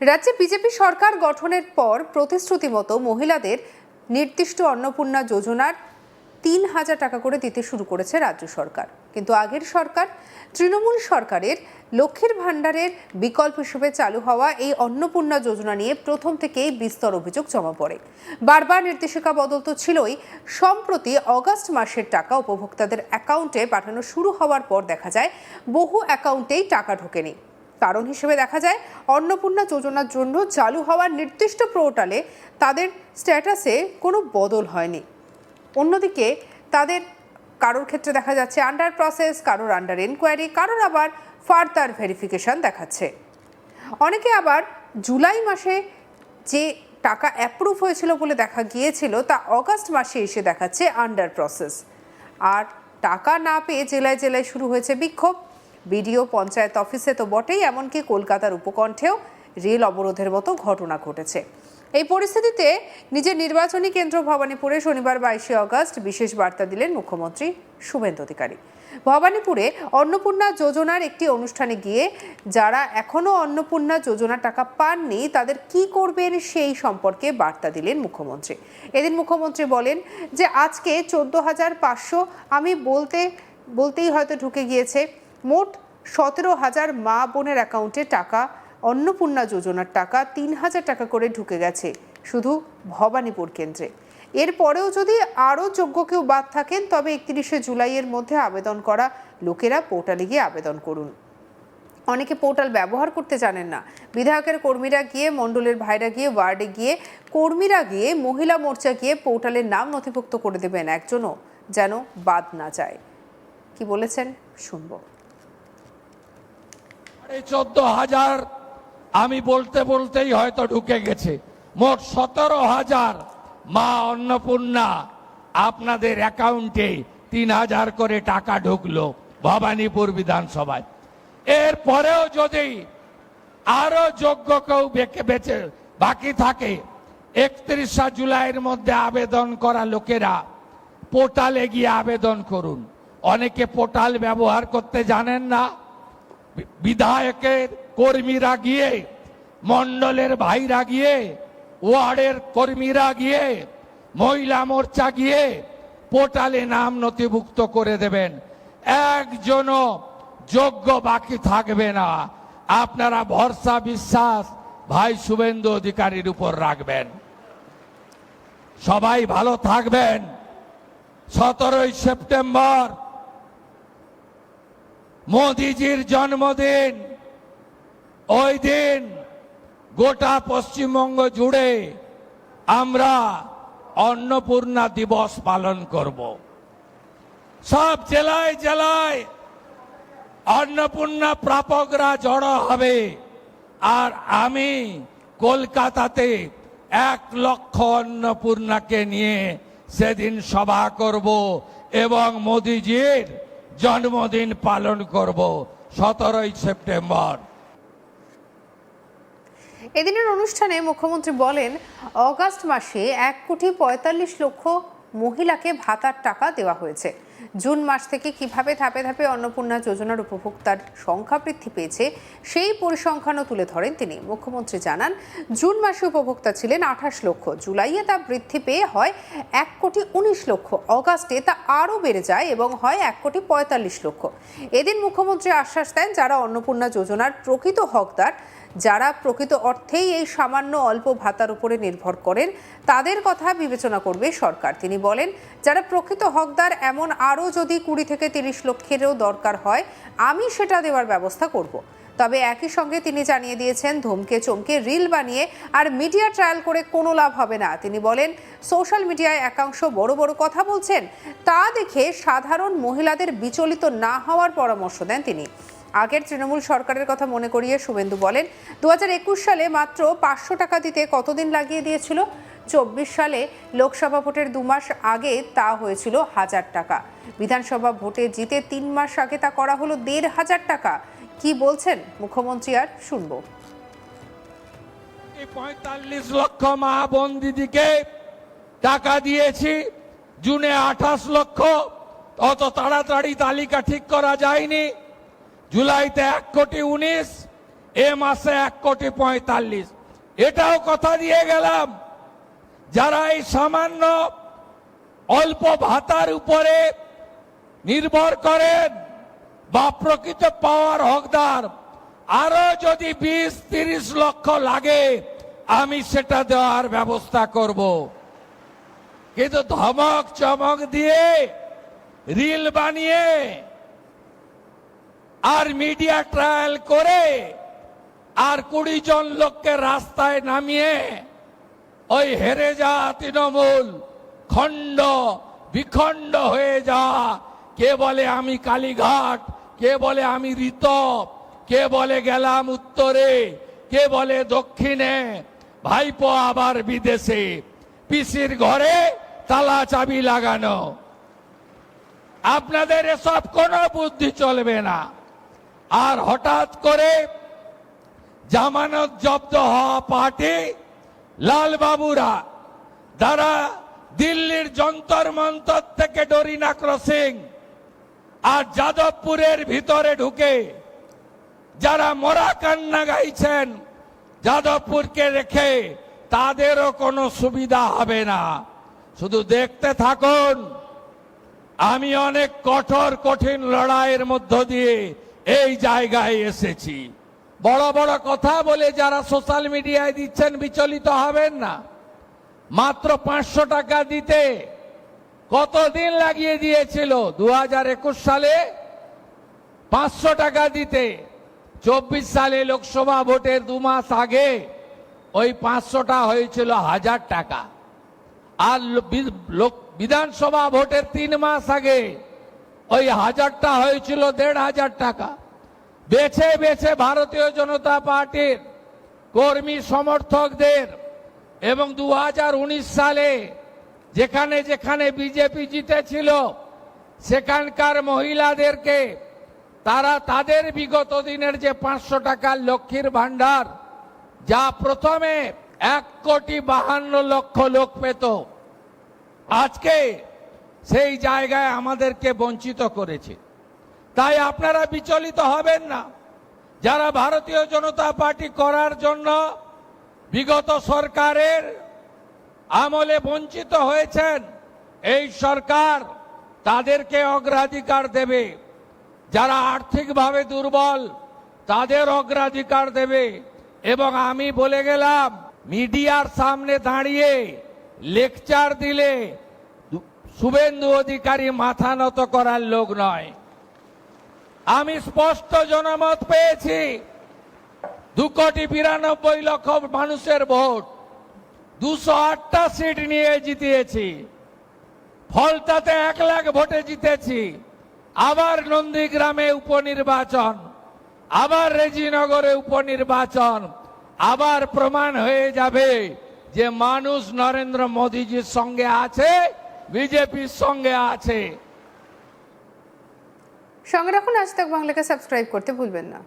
রাজ্যে বিজেপি সরকার গঠনের পর প্রতিশ্রুতি মতো মহিলাদের নির্দিষ্ট অন্নপূর্ণা যোজনার ৩,০০০ টাকা করে দিতে শুরু করেছে রাজ্য সরকার। কিন্তু আগের সরকার তৃণমূল সরকারের লক্ষ্মীর ভাণ্ডারের বিকল্প হিসেবে চালু হওয়া এই অন্নপূর্ণা যোজনা নিয়ে প্রথম থেকেই বিস্তর অভিযোগ জমা পড়ে। বারবার নির্দেশিকা বদল তো ছিলই, সম্প্রতি অগাস্ট মাসের টাকা উপভোক্তাদের অ্যাকাউন্টে পাঠানো শুরু হওয়ার পর দেখা যায় বহু অ্যাকাউন্টেই টাকা ঢোকেনি। কারণ হিসেবে দেখা যায় অন্নপূর্ণা যোজনার জন্য চালু হওয়ার নির্দিষ্ট পোর্টালে তাদের স্ট্যাটাসে কোনো বদল হয়নি। অন্যদিকে তাদের কারোর ক্ষেত্রে দেখা যাচ্ছে আন্ডার প্রসেস, কারোর আন্ডার এনকোয়ারি, কারোর আবার ফার্দার ভেরিফিকেশন দেখাচ্ছে। অনেকে আবার জুলাই মাসে যে টাকা অ্যাপ্রুভ হয়েছিল বলে দেখা গিয়েছিল তা অগাস্ট মাসে এসে দেখাচ্ছে আন্ডার প্রসেস। আর টাকা না পেয়ে জেলায় জেলায় শুরু হয়েছে বিক্ষোভ। বিডিও পঞ্চায়েত অফিসে তো বটেই, এমনকি কলকাতার উপকণ্ঠেও রেল অবরোধের মতো ঘটনা ঘটেছে। এই পরিস্থিতিতে নিজের নির্বাচনী কেন্দ্র ভবানীপুরে শনিবার 22শে অগস্ট বিশেষ বার্তা দিলেন মুখ্যমন্ত্রী শুভেন্দু অধিকারী। ভবানীপুরে অন্নপূর্ণা যোজনার একটি অনুষ্ঠানে গিয়ে যারা এখনো অন্নপূর্ণা যোজনার টাকা পাননি তাদের কি করবেন সেই সম্পর্কে বার্তা দিলেন মুখ্যমন্ত্রী। এদিন মুখ্যমন্ত্রী বলেন যে আজকে 14,500 আমি বলতেই হয়তো ঢুকে গিয়েছে। মোট 17,000 মা বোনের অ্যাকাউন্টে টাকা, অন্নপূর্ণা যোজনার টাকা 3,000 টাকা করে ঢুকে গেছে শুধু ভবানীপুর কেন্দ্রে। এরপরেও যদি আরও যোগ্য কেউ বাদ থাকেন তবে 31শে জুলাইয়ের মধ্যে আবেদন করা লোকেরা পোর্টালে গিয়ে আবেদন করুন। অনেকে পোর্টাল ব্যবহার করতে জানেন না। বিধায়কের কর্মীরা গিয়ে, মণ্ডলের ভাইরা গিয়ে, ওয়ার্ডে গিয়ে, কর্মীরা গিয়ে, মহিলা মোর্চা গিয়ে পোর্টালের নাম নথিভুক্ত করে দেবেন, একজনও যেন বাদ না যায়। কি বলেছেন শুনবো। 14,000 আমি বলতেই হয়তো ঢুকে গেছে। মোট 17,000 মা অন্নপূর্ণা আপনাদের অ্যাকাউন্টে 3,000 করে টাকা ঢুকলো ভবানীপুর বিধানসভায়। এরপরেও যদি আরো যোগ্য কেউ বেঁচে বাকি থাকে 31শে জুলাইয়ের মধ্যে আবেদন করা লোকেরা পোর্টালে গিয়ে আবেদন করুন। অনেকে পোর্টাল ব্যবহার করতে জানেন না। বিধায়কের কর্মীরা গিয়ে, মণ্ডলের ভাইরা গিয়ে, ওয়ার্ডের কর্মীরা গিয়ে, মহিলা মোর্চা গিয়ে পোর্টালে নাম নথিভুক্ত করে দেবেন। একজনও যোগ্য বাকি থাকবে না। আপনারা ভরসা বিশ্বাস ভাই শুভেন্দু অধিকারীর উপর রাখবেন। সবাই ভালো থাকবেন। 17ই সেপ্টেম্বর মোদিজির জন্মদিন। ওই দিন গোটা পশ্চিমবঙ্গ জুড়ে আমরা অন্নপূর্ণা দিবস পালন করব। সব জেলায় জেলায় অন্নপূর্ণা প্রাপকরা জড়ো হবে। আর আমি কলকাতাতে 1 লক্ষ অন্নপূর্ণাকে নিয়ে সেদিন সভা করব এবং মোদিজির জন্মদিন পালন করব 17ই সেপ্টেম্বর। এদিনের অনুষ্ঠানে মুখ্যমন্ত্রী বলেন অগাস্ট মাসে 1,45,00,000 মহিলাকে ভাতার টাকা দেওয়া হয়েছে। জুন মাস থেকে কিভাবে ধাপে ধাপে অন্নপূর্ণা যোজনার উপভোক্তার সংখ্যা বৃদ্ধি পেয়েছে সেই পরিসংখ্যানও তুলে ধরেন তিনি। মুখ্যমন্ত্রী জানান জুন মাসে উপভোক্তা ছিলেন 28 লক্ষ, জুলাইয়ে তা বৃদ্ধি পেয়ে হয় 1,19,00,000, অগাস্টে তা আরও বেড়ে যায় এবং হয় 1,45,00,000। এদিন মুখ্যমন্ত্রী আশ্বাস দেন যারা অন্নপূর্ণা যোজনার প্রকৃত হকদার, যারা প্রকৃত অর্থেই এই সামান্য অল্প ভাতার উপরে নির্ভর করেন তাদের কথা বিবেচনা করবে সরকার। তিনি বলেন যারা প্রকৃত হকদার এমন আরও যদি 20 থেকে 30 লক্ষেরও দরকার হয় আমি সেটা দেওয়ার ব্যবস্থা করব। তবে একই সঙ্গে তিনি জানিয়ে দিয়েছেন ধমকে চমকে রিল বানিয়ে আর মিডিয়া ট্রায়াল করে কোনো লাভ হবে না। তিনি বলেন সোশ্যাল মিডিয়ায় একাংশ বড় বড় কথা বলছেন, তা দেখে সাধারণ মহিলাদের বিচলিত না হওয়ার পরামর্শ দেন তিনি। আগের তৃণমূল সরকারের কথা মনে করিয়ে শুভেন্দু বলেন 2021 সালে মাত্র 500 টাকা দিতে কতদিন লাগিয়ে দিয়েছিল? 24 সালে লোকসভা ভোটের 2 মাস আগে তা হয়েছিল 1000 টাকা। বিধানসভা ভোটে জিতে 3 মাস আগে তা করা হলো 1,500 টাকা। কি বলছেন মুখ্যমন্ত্রী আর শুনবো। 45 লক্ষ মা বোন দিদিকে টাকা দিয়েছি, জুনে 28 লক্ষ। অত তাড়াতাড়ি তালিকা ঠিক করা যায়নি। জুলাইতে 1,19,00,000, এ মাসে 1,45,00,000। এটাও কথা দিয়ে গেলাম, যারা এই সামান্য অল্প ভাতার উপরে নির্ভর করেন বা প্রকৃত পাওয়ার হকদার, আরো যদি 20-30 লক্ষ লাগে আমি সেটা দেওয়ার ব্যবস্থা করব। কিন্তু ধমক চমক দিয়ে, রিল বানিয়ে আর মিডিয়া ট্রায়াল করে আর 20 জন লোককে রাস্তায় নামিয়ে ওই হেরে যা তৃণমূল, খণ্ড বিখণ্ড হয়ে যা, কে বলে আমি কালীঘাট, কে বলে আমি ঋতব, কে বলে গেলাম উত্তরে, কে বলে দক্ষিণে, ভাইপো আবার বিদেশে, পিসির ঘরে তালা চাবি লাগানো। আপনাদের এসব কোনো বুদ্ধি চলবে না। আর হঠাৎ করে জামানত জব্দ হওয়া পার্টি লালবাবুরা, যারা দিল্লির যন্তর মন্তর থেকে ডরিনা ক্রসিং আর যাদবপুরের ভিতরে ঢুকে যারা মরা কান্না গাইছেন যাদবপুরকে রেখে, তাদেরও কোনো সুবিধা হবে না। শুধু দেখতে থাকুন। আমি অনেক কঠোর কঠিন লড়াইয়ের মধ্য দিয়ে এই জায়গায় এসেছি। বড় বড় কথা বলে যারা সোশ্যাল মিডিয়ায় দিচ্ছেন বিচলিত হবেন না। মাত্র 500 টাকা দিতে কতদিন লাগিয়ে দিয়েছিল? 2021 সালে 500 টাকা দিতে। 24 সালে লোকসভা ভোটের 2 মাস আগে ওই 500টা হয়েছিল 1000 টাকা। আর বিধানসভা ভোটের 3 মাস আগে ওই 1000টা হয়েছিল 1,500 টাকা। বেছে বেছে ভারতীয় জনতা পার্টির কর্মী সমর্থকদের এবং 2019 সালে যেখানে যেখানে বিজেপি জিতেছিল সেখানকার মহিলাদেরকে তারা তাদের বিগত দিনের যে 500 টাকার লক্ষ্মীর ভান্ডার, যা প্রথমে 1,52,00,000 লোক পেত, আজকে সেই জায়গায় আমাদেরকে বঞ্চিত করেছে। তাই আপনারা বিচলিত হবেন না। যারা ভারতীয় জনতা পার্টি করার জন্য বিগত সরকারের আমলে বঞ্চিত হয়েছেন, এই সরকার তাদেরকে অগ্রাধিকার দেবে। যারা আর্থিকভাবে দুর্বল তাদের অগ্রাধিকার দেবে। এবং আমি বলে গেলাম, মিডিয়ার সামনে দাঁড়িয়ে লেকচার দিলে শুভেন্দু অধিকারী মাথা নত করার লোক নয়। আমি স্পষ্ট জনমত পেয়েছি। 2,92,00,000 মানুষের ভোট, 208টা সিট নিয়ে জিতিয়েছি। ফলতাতে 1 লাখ ভোটে জিতেছি। আবার নন্দীগ্রামে উপনির্বাচন, আবার রেজিনগরে উপনির্বাচন, আবার প্রমাণ হয়ে যাবে যে মানুষ নরেন্দ্র মোদীজির সঙ্গে আছে, বিজেপির সঙ্গে আছে। সঙ্গে রাখুন আজ তাক বাংলাকে সাবস্ক্রাইব করতে ভুলবেন না।